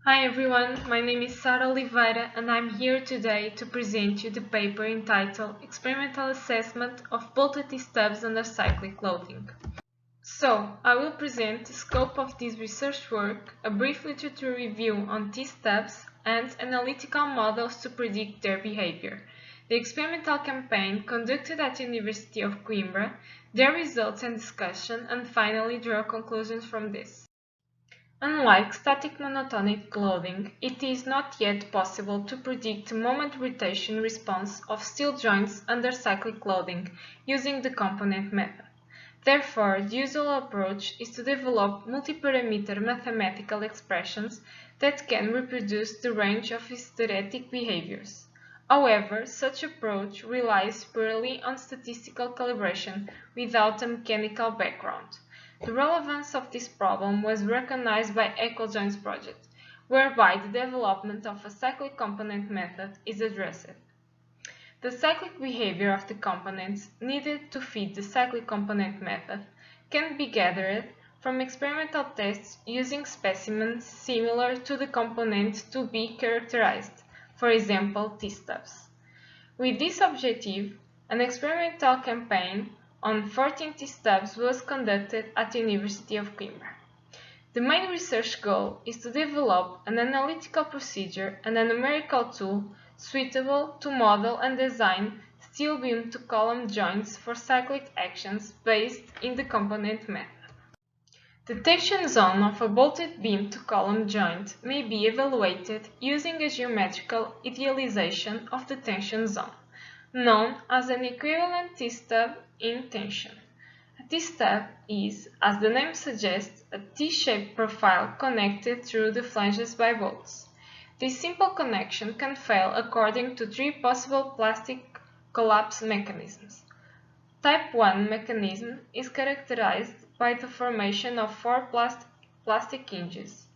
Hi everyone, my name is Sara Oliveira and I'm here today to present you the paper entitled Experimental Assessment of Bolted T-stubs under cyclic loading. So, I will present the scope of this research work, a brief literature review on T-stubs, and analytical models to predict their behavior, the experimental campaign conducted at the University of Coimbra, their results and discussion, and finally draw conclusions from this. Unlike static monotonic loading, it is not yet possible to predict the moment rotation response of steel joints under cyclic loading using the component method. Therefore, the usual approach is to develop multi-parameter mathematical expressions that can reproduce the range of hysteretic behaviors. However, such approach relies purely on statistical calibration without a mechanical background. The relevance of this problem was recognized by EcoJoins project, whereby the development of a cyclic component method is addressed. The cyclic behavior of the components needed to feed the cyclic component method can be gathered from experimental tests using specimens similar to the component to be characterized, for example, T-stubs. With this objective, an experimental campaign on 14 T-stubs was conducted at the University of Coimbra. The main research goal is to develop an analytical procedure and a numerical tool suitable to model and design steel beam-to-column joints for cyclic actions based in the component method. The tension zone of a bolted beam-to-column joint may be evaluated using a geometrical idealization of the tension zone, known as an equivalent T-stub in tension. A T-stub is, as the name suggests, a T-shaped profile connected through the flanges by bolts. This simple connection can fail according to three possible plastic collapse mechanisms. Type 1 mechanism is characterized by the formation of four plastic hinges.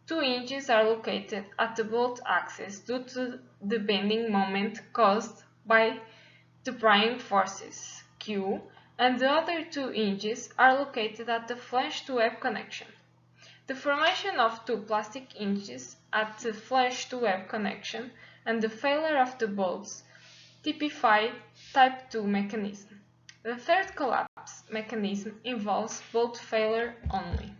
Two hinges are located at the bolt axis due to the bending moment caused by the prying forces, Q, and the other two hinges are located at the flange-to-web connection. The formation of two plastic hinges at the flange-to-web connection and the failure of the bolts typify type 2 mechanism. The third collapse mechanism involves bolt failure only.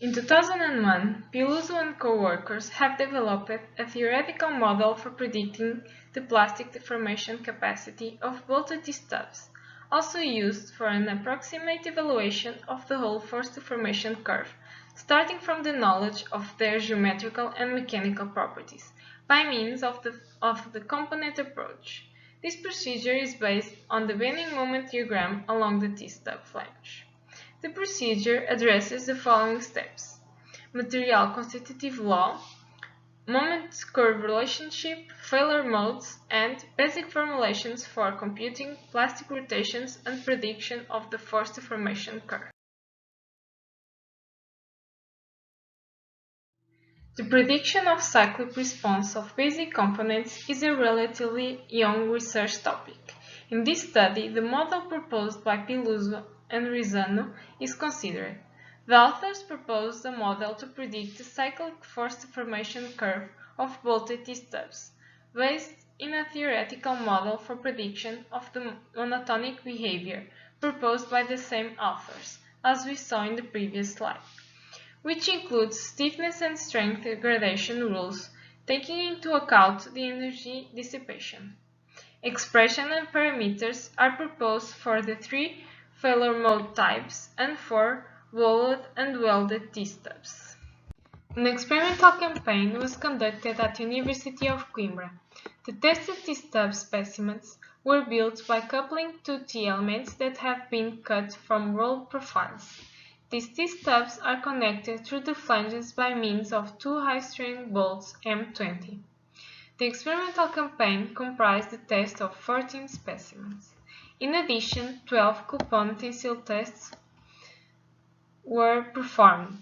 In 2001, Peluso and co-workers have developed a theoretical model for predicting the plastic deformation capacity of bolted T-stubs, also used for an approximate evaluation of the whole force deformation curve, starting from the knowledge of their geometrical and mechanical properties, by means of the component approach. This procedure is based on the bending moment diagram along the T-stub flange. The procedure addresses the following steps: material constitutive law, moment curve relationship, failure modes, and basic formulations for computing plastic rotations and prediction of the force deformation curve. The prediction of cyclic response of basic components is a relatively young research topic. In this study, the model proposed by Peluso and Rizzano is considered. The authors proposed a model to predict the cyclic force deformation curve of bolted T-stubs, based in a theoretical model for prediction of the monotonic behavior proposed by the same authors, as we saw in the previous slide, which includes stiffness and strength gradation rules, taking into account the energy dissipation. Expression and parameters are proposed for the three failure mode types and for walled and welded T-stubs. An experimental campaign was conducted at the University of Coimbra. The tested T-stub specimens were built by coupling two T-elements that have been cut from rolled profiles. These T-stubs are connected through the flanges by means of two high-strength bolts M20. The experimental campaign comprised the test of 14 specimens. In addition, 12 coupon tensile tests were performed,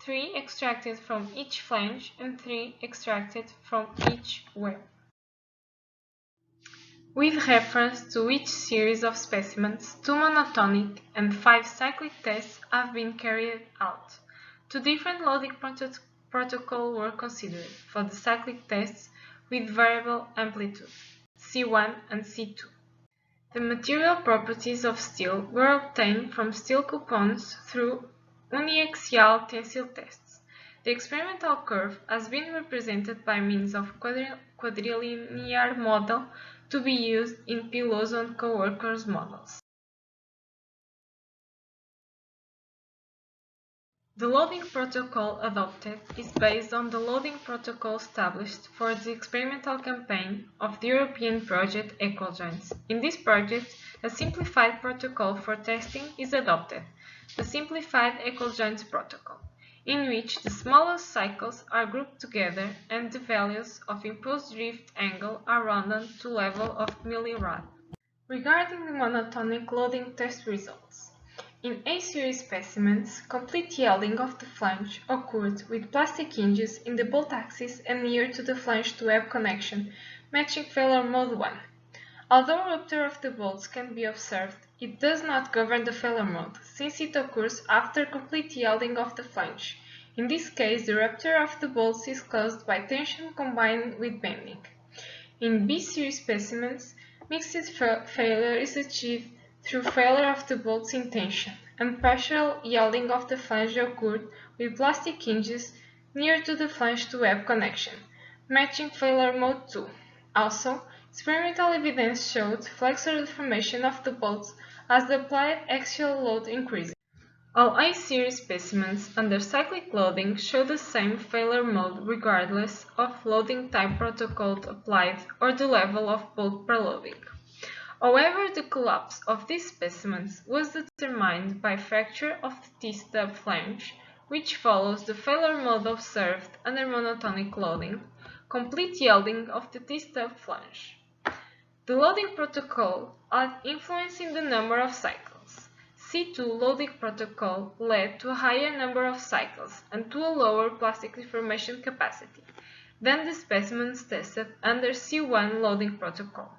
3 extracted from each flange and 3 extracted from each web. With reference to each series of specimens, 2 monotonic and 5 cyclic tests have been carried out. 2 different loading protocol were considered for the cyclic tests with variable amplitude, C1 and C2. The material properties of steel were obtained from steel coupons through uniaxial tensile tests. The experimental curve has been represented by means of quadrilinear model to be used in Peloso and co-workers models. The loading protocol adopted is based on the loading protocol established for the experimental campaign of the European project EqualJoints. In this project, a simplified protocol for testing is adopted, the Simplified EqualJoints Protocol, in which the smallest cycles are grouped together and the values of imposed drift angle are rounded to level of millirad. Regarding the monotonic loading test results, in A-series specimens, complete yielding of the flange occurred with plastic hinges in the bolt axis and near to the flange-to-web connection, matching failure mode 1. Although rupture of the bolts can be observed, it does not govern the failure mode, since it occurs after complete yielding of the flange. In this case, the rupture of the bolts is caused by tension combined with bending. In B-series specimens, mixed failure is achieved through failure of the bolts in tension, and partial yielding of the flange occurred with plastic hinges near to the flange-to-web connection, matching failure mode 2. Also, experimental evidence showed flexor deformation of the bolts as the applied axial load increases. All A-series specimens under cyclic loading show the same failure mode regardless of loading type protocol applied or the level of bolt preloading. However, the collapse of these specimens was determined by fracture of the T-stub flange, which follows the failure mode observed under monotonic loading, complete yielding of the T-stub flange. The loading protocol had influence in the number of cycles. C2 loading protocol led to a higher number of cycles and to a lower plastic deformation capacity than the specimens tested under C1 loading protocol.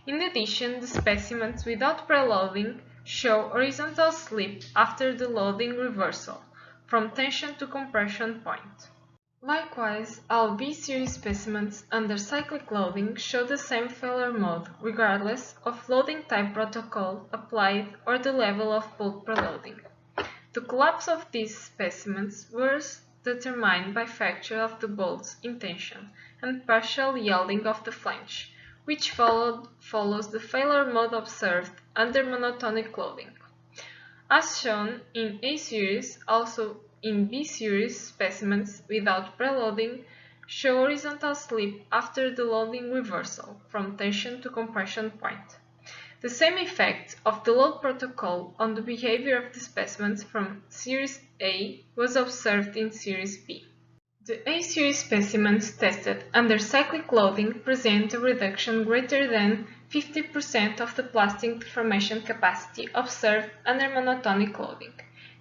In addition, the specimens without preloading show horizontal slip after the loading reversal, from tension to compression point. Likewise, all B-series specimens under cyclic loading show the same failure mode, regardless of loading type protocol applied or the level of bolt preloading. The collapse of these specimens was determined by fracture of the bolts in tension and partial yielding of the flange, which follows the failure mode observed under monotonic loading. As shown in A-series, also in B-series specimens without preloading show horizontal slip after the loading reversal from tension to compression point. The same effect of the load protocol on the behavior of the specimens from Series A was observed in Series B. The A-series specimens tested under cyclic loading present a reduction greater than 50% of the plastic deformation capacity observed under monotonic loading.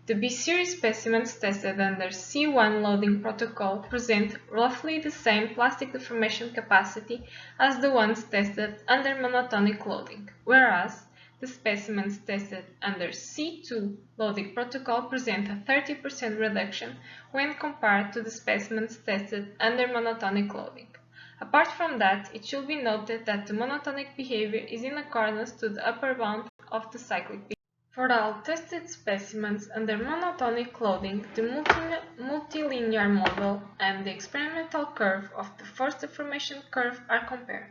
The B-series specimens tested under C1 loading protocol present roughly the same plastic deformation capacity as the ones tested under monotonic loading, whereas the specimens tested under C2 loading protocol present a 30% reduction when compared to the specimens tested under monotonic loading. Apart from that, it should be noted that the monotonic behavior is in accordance to the upper bound of the cyclic behavior. For all tested specimens under monotonic loading, the multilinear model and the experimental curve of the force deformation curve are compared.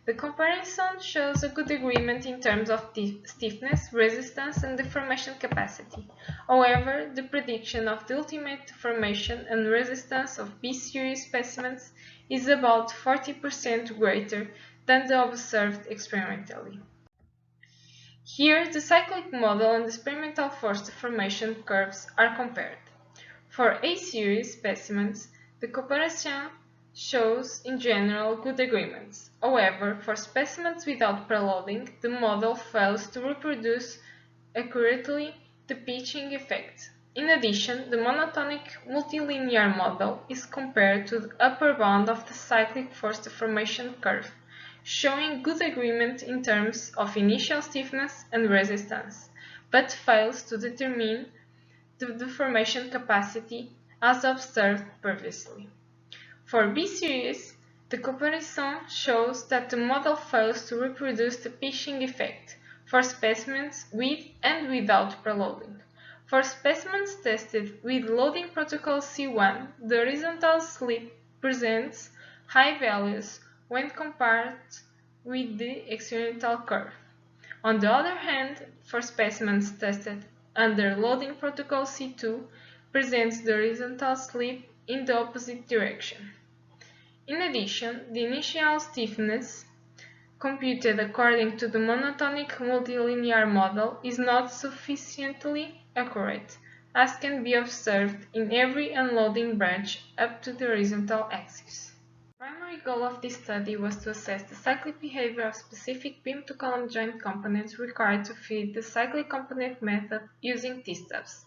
The comparison shows a good agreement in terms of stiffness, resistance, and deformation capacity. However, the prediction of the ultimate deformation and resistance of B-series specimens is about 40% greater than the observed experimentally. Here, the cyclic model and the experimental force deformation curves are compared. For A-series specimens, the comparison shows in general good agreements. However, for specimens without preloading, the model fails to reproduce accurately the pitching effect. In addition, the monotonic multilinear model is compared to the upper bound of the cyclic force deformation curve, showing good agreement in terms of initial stiffness and resistance, but fails to determine the deformation capacity as observed previously. For B series, the comparison shows that the model fails to reproduce the pitching effect for specimens with and without preloading. For specimens tested with loading protocol C1, the horizontal slip presents high values when compared with the experimental curve. On the other hand, for specimens tested under loading protocol C2, presents the horizontal slip in the opposite direction. In addition, the initial stiffness, computed according to the monotonic multilinear model, is not sufficiently accurate, as can be observed in every unloading branch up to the horizontal axis. The primary goal of this study was to assess the cyclic behavior of specific beam-to-column joint components required to feed the cyclic component method using T-stubs.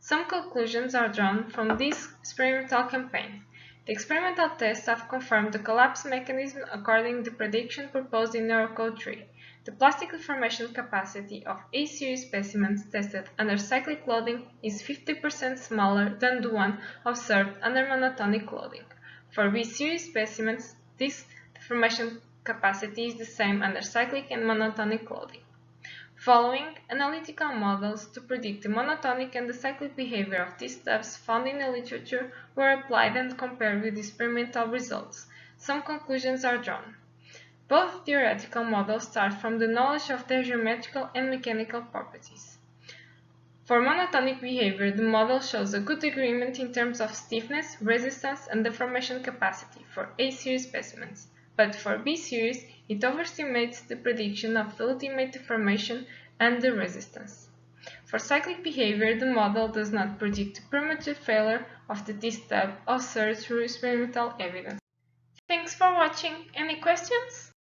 Some conclusions are drawn from this experimental campaign. The experimental tests have confirmed the collapse mechanism according to the prediction proposed in Neurocode 3. The plastic deformation capacity of A-series specimens tested under cyclic loading is 50% smaller than the one observed under monotonic loading. For B-series specimens, this deformation capacity is the same under cyclic and monotonic loading. Following analytical models to predict the monotonic and the cyclic behavior of T-stubs found in the literature were applied and compared with experimental results. Some conclusions are drawn. Both theoretical models start from the knowledge of their geometrical and mechanical properties. For monotonic behavior, the model shows a good agreement in terms of stiffness, resistance, and deformation capacity for A-series specimens, but for B-series, it overestimates the prediction of the ultimate deformation and the resistance. For cyclic behavior, the model does not predict the premature failure of the T-stub observed through experimental evidence. Thanks for watching. Any questions?